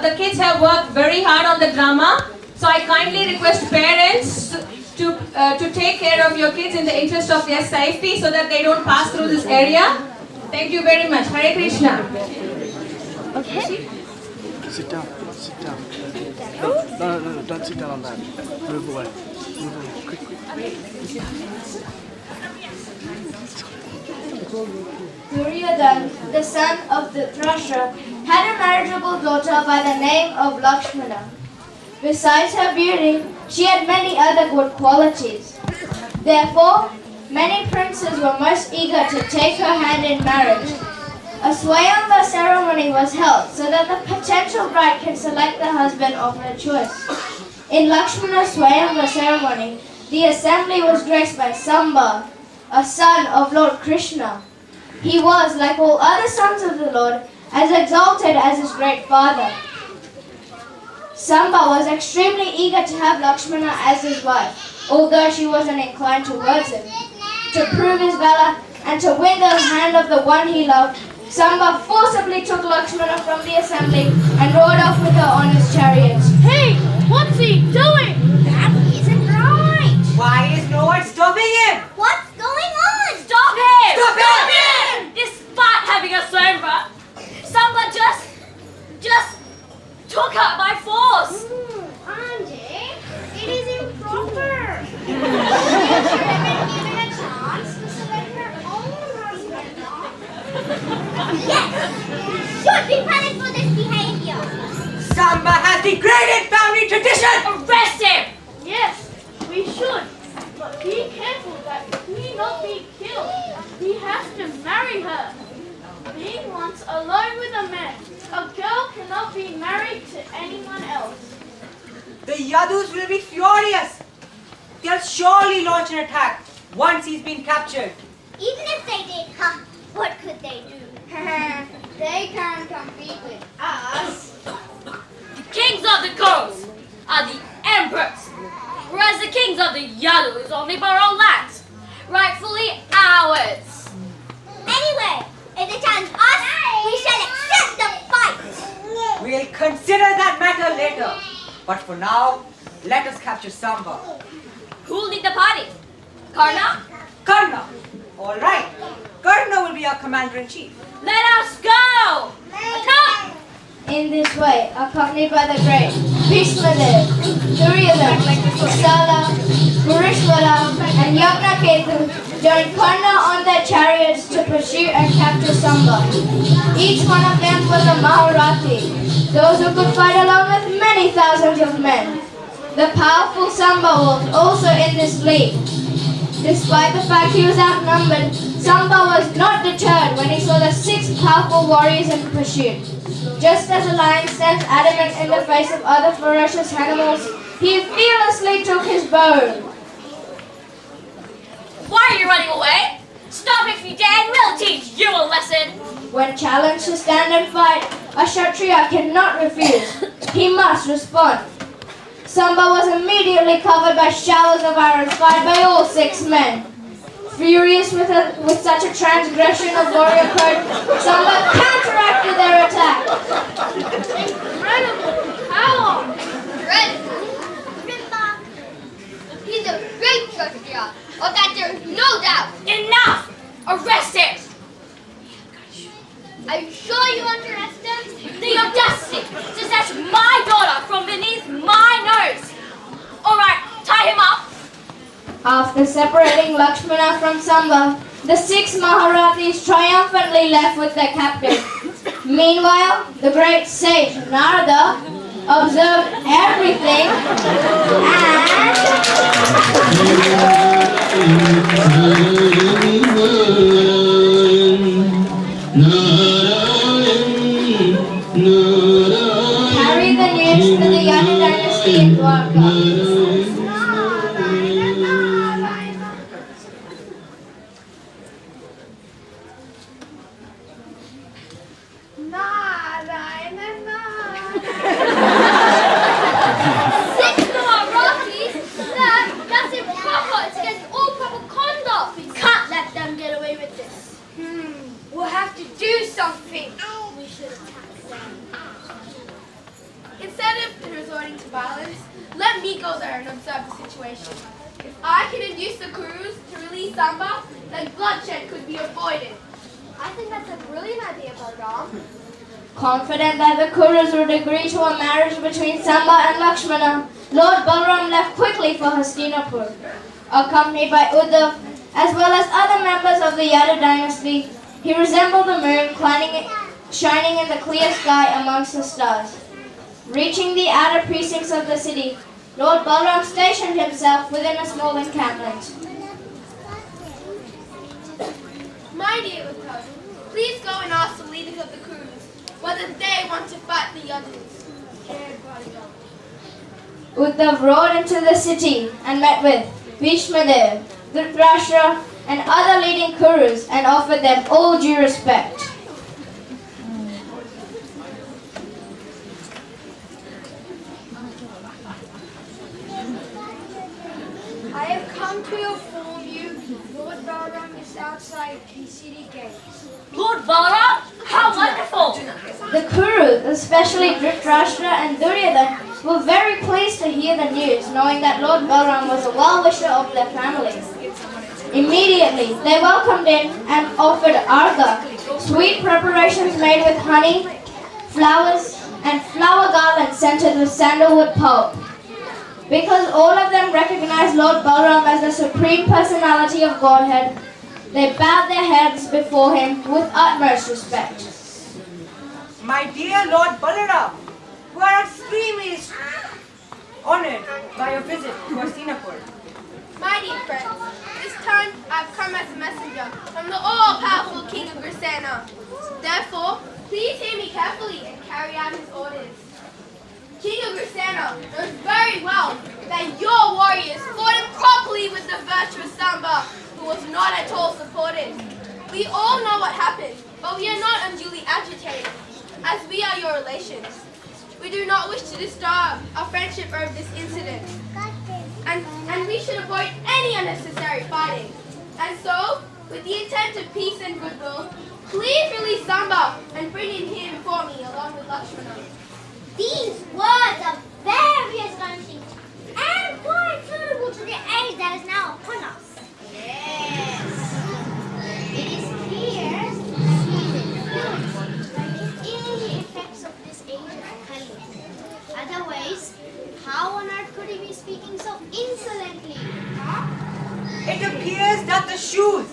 the kids have worked very hard on the drama. So I kindly request parents to take care of your kids in the interest of their safety so that they don't pass through this area. Thank you very much. Hare Krishna. Okay. Sit down. Sit down. No, don't sit down on that. Move away. Move away. Quick. Duryodhana, the son of the Thrasher, had a marriageable daughter by the name of Lakshmana. Besides her beauty, she had many other good qualities. Therefore, many princes were most eager to take her hand in marriage. A Swayamvar ceremony was held so that the potential bride can select the husband of her choice. In Lakshmana's Swayamvar ceremony, the assembly was graced by Samba, a son of Lord Krishna. He was, like all other sons of the Lord, as exalted as his great father. Samba was extremely eager to have Lakshmana as his wife, although she wasn't inclined towards him. To prove his valor and to win the hand of the one he loved, Samba forcibly took Lakshmana from the assembly and rode off with her on his chariot. Hey, what's he doing? That isn't right. Why is no one stopping him? What's going on? Stop him! Stop him! Despite having a sober, Samba just took her by force. Auntie, it is improper. She should have been given a chance to select her own husband. Yes, should be punished for this behavior. Samba has degraded family tradition! Arrest him! Yes, we should. But be careful that he not be killed. He has to marry her. Being once alone with a man, a girl cannot be married to anyone else. The Yadus will be furious. They'll surely launch an attack once he's been captured. Even if they did, what could they do? They can't compete with us. The kings of the coast are the emperors, whereas the kings of the Yadu is only borrowed lands, rightfully ours. Anyway, if they challenge us, we shall accept the fight. We'll consider that matter later. But for now, let us capture Samba. Who'll lead the party? Karna? Karna. All right. Karna will be our commander-in-chief. Let us go! Attack! In this way, accompanied by the great Bhishmadev, Duryodhana, Kusala, Purishvara, and Yagnaketu joined Karna on their chariots to pursue and capture Samba. Each one of them was a Maharathi, those who could fight along with many thousands of men. The powerful Samba was also in this fleet. Despite the fact he was outnumbered, Samba was not deterred when he saw the 6 powerful warriors in pursuit. Just as a lion stands adamant in the face of other ferocious animals, he fearlessly took his bow. Why are you running away? Stop if you dare and we'll teach you a lesson. When challenged to stand and fight, a Kshatriya cannot refuse. He must respond. Samba was immediately covered by showers of arrows fired by all 6 men. Furious with such a transgression of warrior code, Samba counteracted their attack. Incredible power! Remarkable. He's a great Kshatriya, of that there is no doubt. Enough! Arrest him! Are you sure you want to arrest him? The audacity to snatch my daughter from beneath my nose! Alright, tie him up! After separating Lakshmana from Samba, the 6 Maharathis triumphantly left with their captive. Meanwhile, the great sage Narada observed everything and carried the news to the Yadu dynasty in Dwarka. That's improper. It's against all proper conduct. We can't let them get away with this. We'll have to do something. We should attack them. there and observe the situation. If I can induce the Kurus to release Samba, then bloodshed could be avoided. I think that's a brilliant idea, Balaram. Confident that the Kurus would agree to a marriage between Samba and Lakshmana, Lord Balaram left quickly for Hastinapur. Accompanied by Uddhav, as well as other members of the Yadu dynasty, he resembled the moon shining in the clear sky amongst the stars. Reaching the outer precincts of the city, Lord Balaram stationed himself within a small encampment. My dear Uddhav, please go and ask the leaders of the Kurus whether they want to fight the Yadus. Uddhav rode into the city and met with Bhishmadev, Dhritarashtra, and other leading Kurus and offered them all due respect. I have come to inform you Lord Balaram is outside the city gates. Lord Balaram? How wonderful! The Kurus, especially Dhritarashtra and Duryodhana, were very pleased to hear the news, knowing that Lord Balaram was a well-wisher of their families. Immediately, they welcomed in and offered arga, sweet preparations made with honey, flowers, and flower garlands scented with sandalwood pulp. Because all of them recognized Lord Balaram as the supreme personality of Godhead, they bowed their heads before him with utmost respect. My dear Lord Balaram, we are extremely honored by your visit to Hastinapur. My dear friends, this time I've come as a messenger from the all-powerful King of Grisena. Therefore, please hear me carefully and carry out his orders. King of Grisena knows very well that your warriors fought improperly with the virtuous Samba, who was not at all supported. We all know what happened, but we are not unduly agitated, as we are your relations. We do not wish to disturb our friendship over this incident, and we should avoid any unnecessary fighting. And so, with the intent of peace and goodwill, please release Samba and bring him here before me along with Lakshmana. These words are very astonishing and quite suitable to the age that is now upon us. Yes. It is clear that he is influenced by the ill effects of this age of Kali. Otherwise, how on earth could he be speaking so insolently? Huh? It appears that the shoes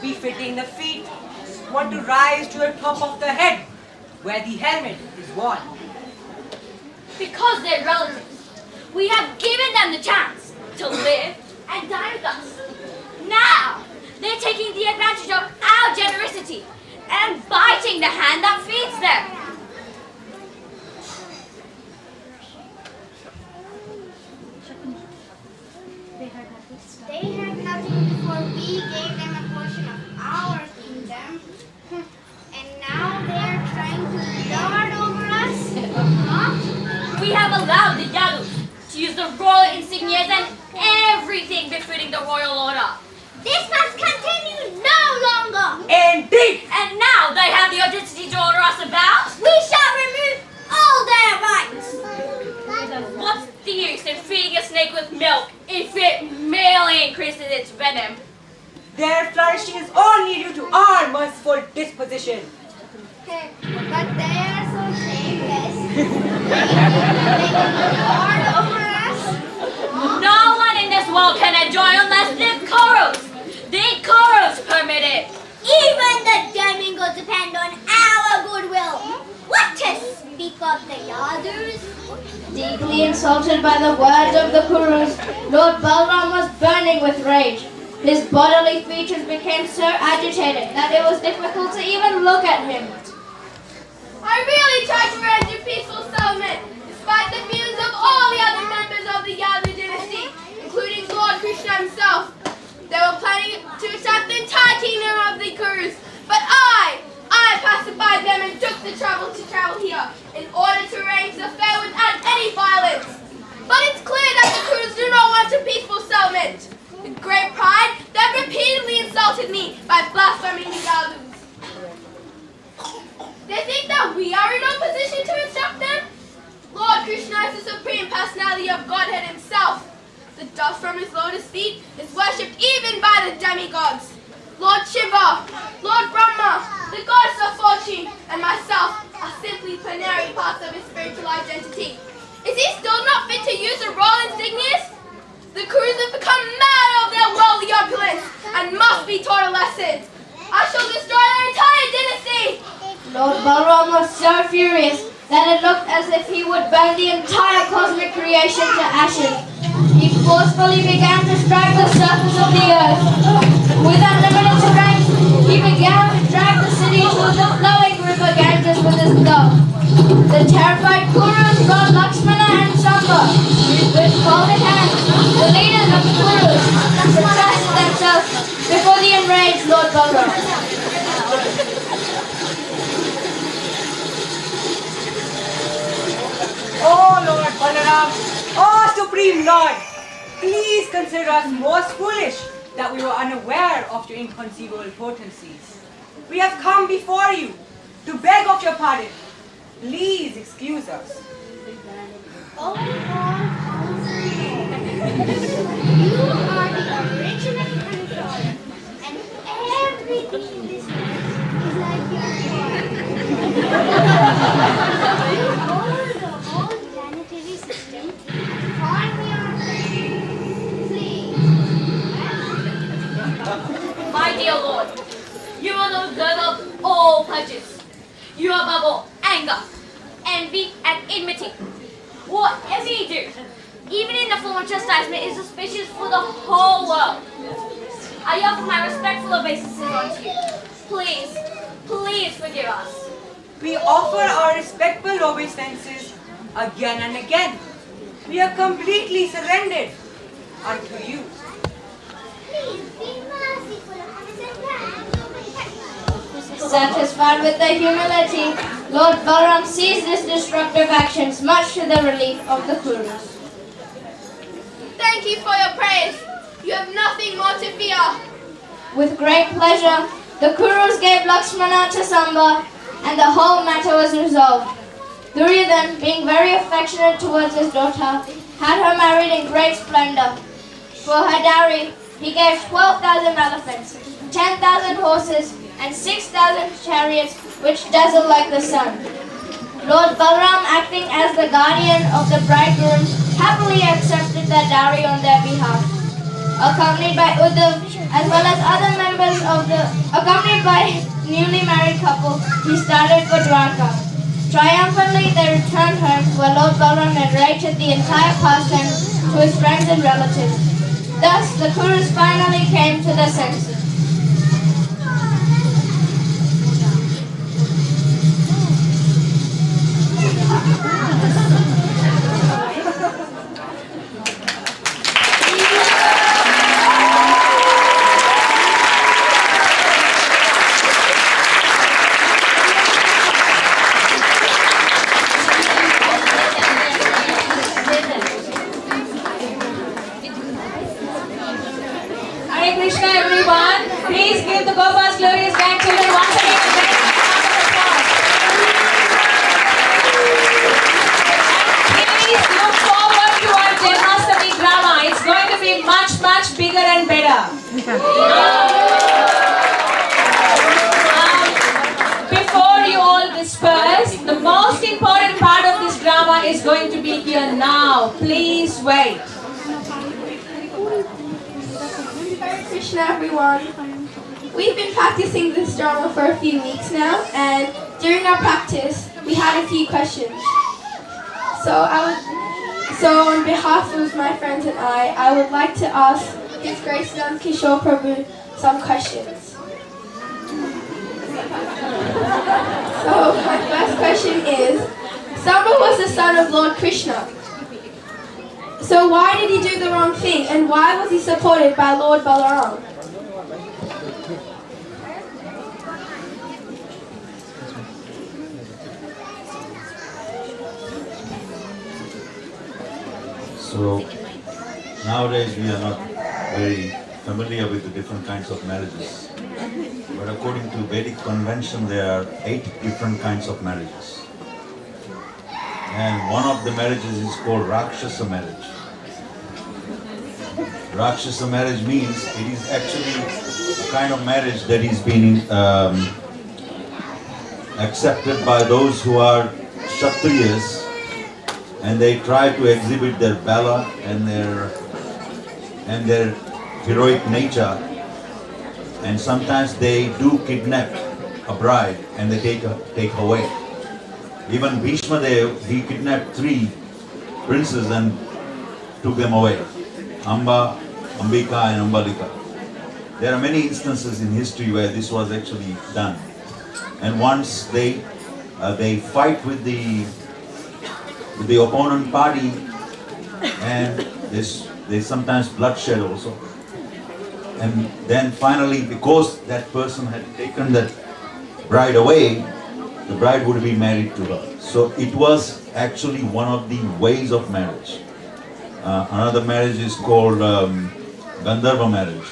befitting the feet want to rise to the top of the head, where the helmet is worn. Because they're relatives, we have given them the chance to live and die with us. Now, they're taking the advantage of our generosity and biting the hand that feeds them. They had nothing before we gave them a portion of our kingdom. And now they are trying to lord over us? Huh? We have allowed the Yadus to use the royal insignias and everything befitting the royal order. This must continue no longer. Indeed! And now they have the audacity to order us about? We shall remove all their rights. What's the use in feeding a snake with milk if it merely increases its venom? Their flourishings only due to our merciful disposition. But they are so shameless. They can lord over us. No one in this world can enjoy unless the Kurus permit it. Even the demigods depend on our goodwill. What to speak of the Yadus? Deeply insulted by the words of the Kurus, Lord Balaram was burning with rage. His bodily features became so agitated that it was difficult to even look at him. I really tried to arrange a peaceful settlement, despite the feelings of all the other members of the Yadu dynasty, including Lord Krishna himself. They were planning to attack the entire kingdom of the Kurus, but I pacified them and took the trouble to travel here in order to arrange the affair without any violence. But it's clear that the Kurus do not want a peaceful settlement. With great pride, they have repeatedly insulted me by blaspheming the Yadus. They think that we are in no position to instruct them? Lord Krishna is the supreme personality of Godhead himself. dust from his lotus feet is worshipped even by the demigods. Lord Shiva, Lord Brahma, the goddess of fortune, and myself are simply plenary parts of his spiritual identity. Is he still not fit to use the royal insignias? The Kurus have become mad of their worldly opulence and must be taught a lesson. I shall destroy their entire dynasty. Lord Balaram was so furious that it looked as if he would burn the entire cosmic creation to ashes. He forcefully began to strike the surface of the earth. With unlimited strength, he began to drag the city towards the flowing river Ganges with his dove. The terrified Kurus brought Lakshmana and Samba. With folded hands, the leaders of the Kurus protested themselves before the enraged Lord Balaram. Oh Lord Balaram, oh Supreme Lord, please consider us most foolish that we were unaware of your inconceivable potencies. We have come before you to beg of your pardon. Please excuse us. Oh Lord, you are the original controller, and everything in this world is like your father. You hold the whole planetary system on your please. My dear Lord, you are the God of all pleasures. You are above all anger, envy, and enmity. Whatever you do, even in the form of chastisement, is auspicious for the whole world. I offer my respectful obeisances unto you. Please, please forgive us. We offer our respectful obeisances again and again. We are completely surrendered unto you. Please be merciful on us and grant your protection. Satisfied with their humility, Lord Balaram seized his destructive actions, much to the relief of the Kurus. Thank you for your praise. You have nothing more to fear. With great pleasure, the Kurus gave Lakshmana to Samba, and the whole matter was resolved. Duryodhan, being very affectionate towards his daughter, had her married in great splendor. For her dowry, he gave 12,000 elephants, 10,000 horses, and 6,000 chariots which dazzled like the sun. Lord Balaram, acting as the guardian of the bridegroom, happily accepted their dowry on their behalf. Accompanied by Uddhav, as well as other members of accompanied by newly married couple, he started for Dwarka. Triumphantly, they returned home, where Lord Balaram narrated the entire pastime to his friends and relatives. Thus, the Kurus finally came to their senses. Hare Krishna, everyone. Please give the Gopal's glorious grandchildren once again a very big round of applause. And please look forward to our Janmashtami drama. It's going to be much, much bigger and better. Before you all disperse, the most important part of this drama is going to be here now. Please wait. Hare Krishna, everyone. We've been practicing this drama for a few weeks now, and during our practice, we had a few questions. So on behalf of my friends and I would like to ask His Grace Nand Kishore Prabhu some questions. So my first question is, Samba was the son of Lord Krishna. So why did he do the wrong thing, and why was he supported by Lord Balaram? So nowadays we are not very familiar with the different kinds of marriages. But according to Vedic convention, there are 8 different kinds of marriages. And one of the marriages is called Rakshasa marriage. Rakshasa marriage means it is actually a kind of marriage that is being accepted by those who are Kshatriyas, and they try to exhibit their valor and their heroic nature, and sometimes they do kidnap a bride and they take her away. Even Bhishma Dev, he kidnapped 3 princes and took them away. Amba, Ambika and Ambalika. There are many instances in history where this was actually done. And once they fight with the opponent party, and there's sometimes bloodshed also. And then finally, because that person had taken that bride away, the bride would be married to her. So it was actually one of the ways of marriage. Another marriage is called Gandharva marriage,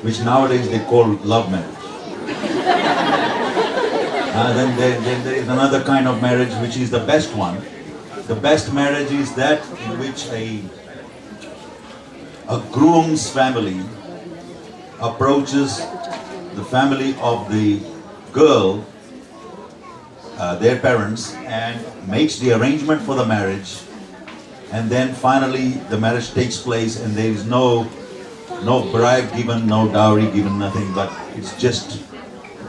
which nowadays they call love marriage. Then there is another kind of marriage which is the best one. The best marriage is that in which a groom's family approaches the family of the girl, their parents, and makes the arrangement for the marriage, and then finally the marriage takes place and there is no bribe given, no dowry given, nothing, but it's just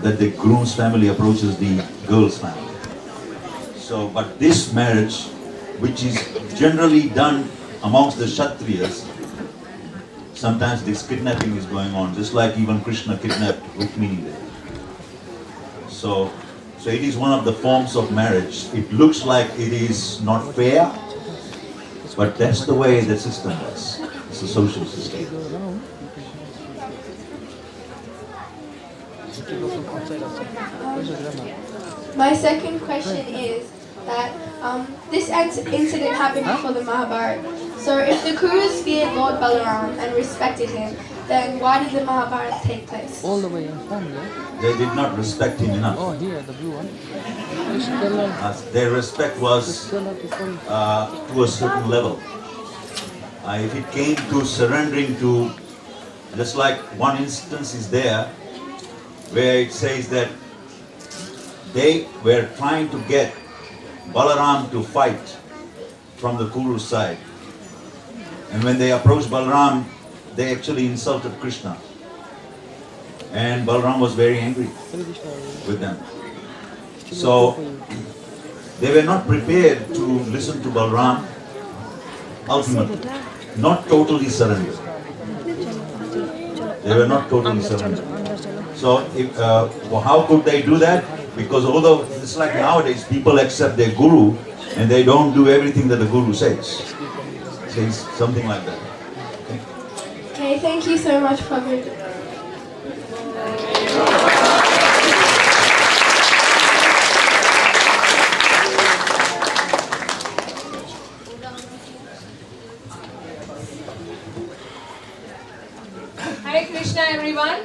that the groom's family approaches the girl's family. So, but this marriage, which is generally done amongst the Kshatriyas, sometimes this kidnapping is going on, just like even Krishna kidnapped Rukmini there. So it is one of the forms of marriage. It looks like it is not fair, but that's the way the system is. It's a social system. My second question is that this incident happened before the Mahabharata. So if the Kurus feared Lord Balaram and respected him, then why did the Mahabharata take place? All the way in front, yeah? They did not respect him enough. Oh, here, the blue one. Their respect was to a certain level. If it came to surrendering to, just like one instance is there, where it says that they were trying to get Balaram to fight from the Kuru side. And when they approached Balaram, they actually insulted Krishna. And Balaram was very angry with them. So they were not prepared to listen to Balaram ultimately. Not totally surrendered. They were not totally surrendered. So how could they do that? Because although it's like nowadays people accept their guru and they don't do everything that the guru says. Says something like that. Okay, thank you so much, Prabhu. Hare Krishna, everyone.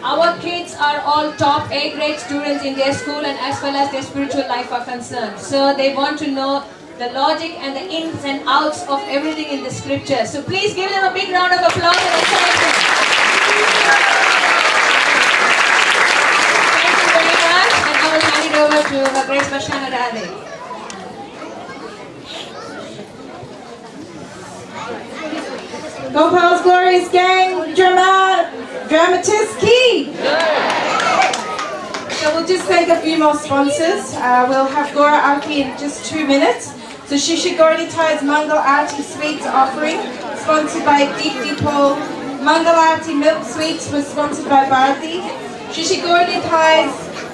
Our kids are all top A grade students in their school and as well as their spiritual life are concerned. So they want to know the logic and the ins and outs of everything in the scriptures. So please give them a big round of applause and encouragement. Thank you very much, and I will hand it over to Her Grace Vashana Radhe. Gopal's Glorious Gang, Dramatist Key! So we'll just take a few more sponsors. We'll have Gora Arti in just 2 minutes. So Shishi Gaurani's Mangal Arti Sweets offering, sponsored by Deepti Paul. Mangal Arti Milk Sweets was sponsored by Bharati. Shishi Gaurani's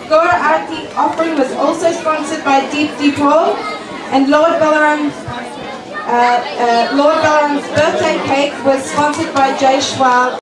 Gora Arti offering was also sponsored by Deepti Paul. And Lord Balaram's birthday cake was sponsored by Jay Schwal.